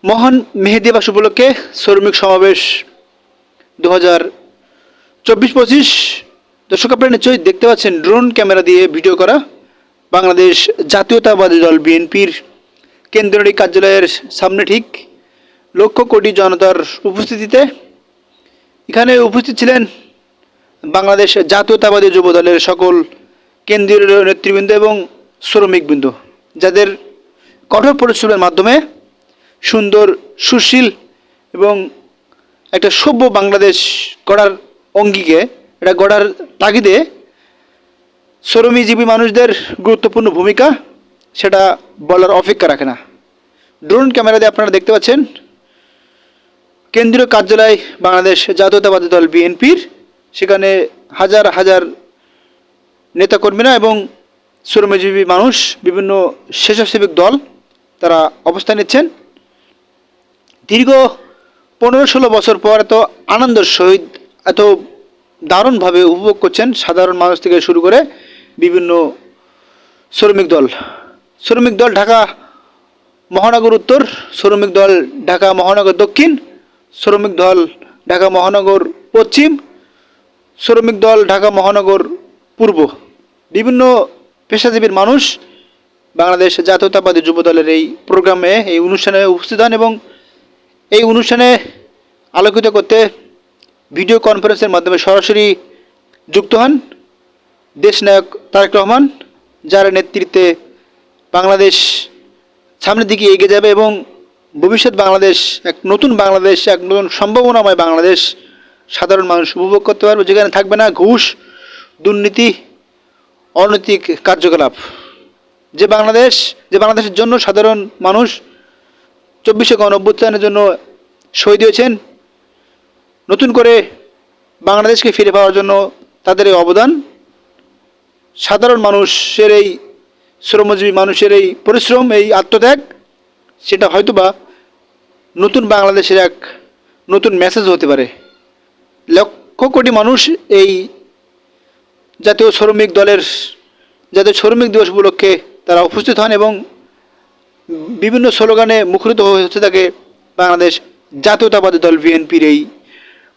মহান মে দিবস উপলক্ষে শ্রমিক সমাবেশ 2024-25। দর্শক, আপনারা নিশ্চয়ই দেখতে পাচ্ছেন ড্রোন ক্যামেরা দিয়ে ভিডিও করা বাংলাদেশ জাতীয়তাবাদী দল বিএনপির কেন্দ্রীয় কার্যালয়ের সামনে ঠিক লক্ষ কোটি জনতার উপস্থিতিতে এখানে উপস্থিত ছিলেন বাংলাদেশ জাতীয়তাবাদী যুব দলের সকল কেন্দ্রীয় নেতৃবৃন্দ এবং শ্রমিকবৃন্দ, যাদের কঠোর পরিশ্রমের মাধ্যমে সুন্দর, সুশীল এবং একটা সভ্য বাংলাদেশ গড়ার অঙ্গিকে এটা গড়ার তাগিদে শ্রমজীবী মানুষদের গুরুত্বপূর্ণ ভূমিকা সেটা বলার অপেক্ষা রাখে না। ড্রোন ক্যামেরা দিয়ে আপনারা দেখতে পাচ্ছেন কেন্দ্রীয় কার্যালয় বাংলাদেশ জাতীয়তাবাদী দল বিএনপির, সেখানে হাজার হাজার নেতাকর্মীরা এবং শ্রমজীবী মানুষ, বিভিন্ন স্বেচ্ছাসেবক দল তারা অবস্থান নিচ্ছেন। দীর্ঘ 15-16 বছর পর এত আনন্দের সহিত এত দারুণভাবে উপভোগ করছেন সাধারণ মানুষ থেকে শুরু করে বিভিন্ন শ্রমিক দল ঢাকা মহানগর উত্তর, শ্রমিক দল ঢাকা মহানগর দক্ষিণ, শ্রমিক দল ঢাকা মহানগর পশ্চিম, শ্রমিক দল ঢাকা মহানগর পূর্ব, বিভিন্ন পেশাজীবীর মানুষ বাংলাদেশ জাতীয়তাবাদী যুব দলের এই প্রোগ্রামে, এই অনুষ্ঠানে উপস্থিত হন এবং এই অনুষ্ঠানে আলোকিত করতে ভিডিও কনফারেন্সের মাধ্যমে সরাসরি যুক্ত হন দেশনায়ক তারেক রহমান, যার নেতৃত্বে বাংলাদেশ সামনের দিকে এগিয়ে যাবে এবং ভবিষ্যৎ বাংলাদেশ, এক নতুন বাংলাদেশ, এক নতুন সম্ভাবনাময় বাংলাদেশ সাধারণ মানুষ উপভোগ করতে পারবে, যেখানে থাকবে না ঘুষ, দুর্নীতি, অনৈতিক কার্যকলাপ। যে বাংলাদেশের জন্য সাধারণ মানুষ 24শে গণঅভ্যুত্থানের জন্য শহীদ হয়েছেন, নতুন করে বাংলাদেশকে ফিরে পাওয়ার জন্য তাদের এই অবদান, সাধারণ মানুষের এই শ্রমজীবী মানুষের এই পরিশ্রম, এই আত্মত্যাগ, সেটা হয়তোবা নতুন বাংলাদেশের এক নতুন মেসেজ হতে পারে। লক্ষ কোটি মানুষ এই জাতীয় শ্রমিক দিবস উপলক্ষে তারা উপস্থিত হন এবং বিভিন্ন স্লোগানে মুখরিত হচ্ছে থাকে বাংলাদেশ জাতীয়তাবাদী দল বিএনপির এই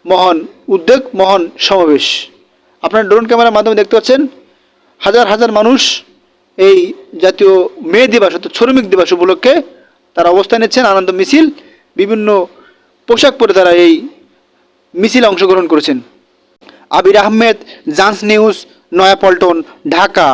মহান উদ্যোগ, মহান সমাবেশ। আপনারা ড্রোন ক্যামেরার মাধ্যমে দেখতে পাচ্ছেন হাজার হাজার মানুষ এই জাতীয় মে দিবস অর্থাৎ শ্রমিক দিবস উপলক্ষে তারা অবস্থান নিচ্ছেন। আনন্দ মিছিল, বিভিন্ন পোশাক পরে তারা এই মিছিলে অংশগ্রহণ করেছেন। আবির আহমেদ, জান্স নিউজ, নয়াপল্টন, ঢাকা।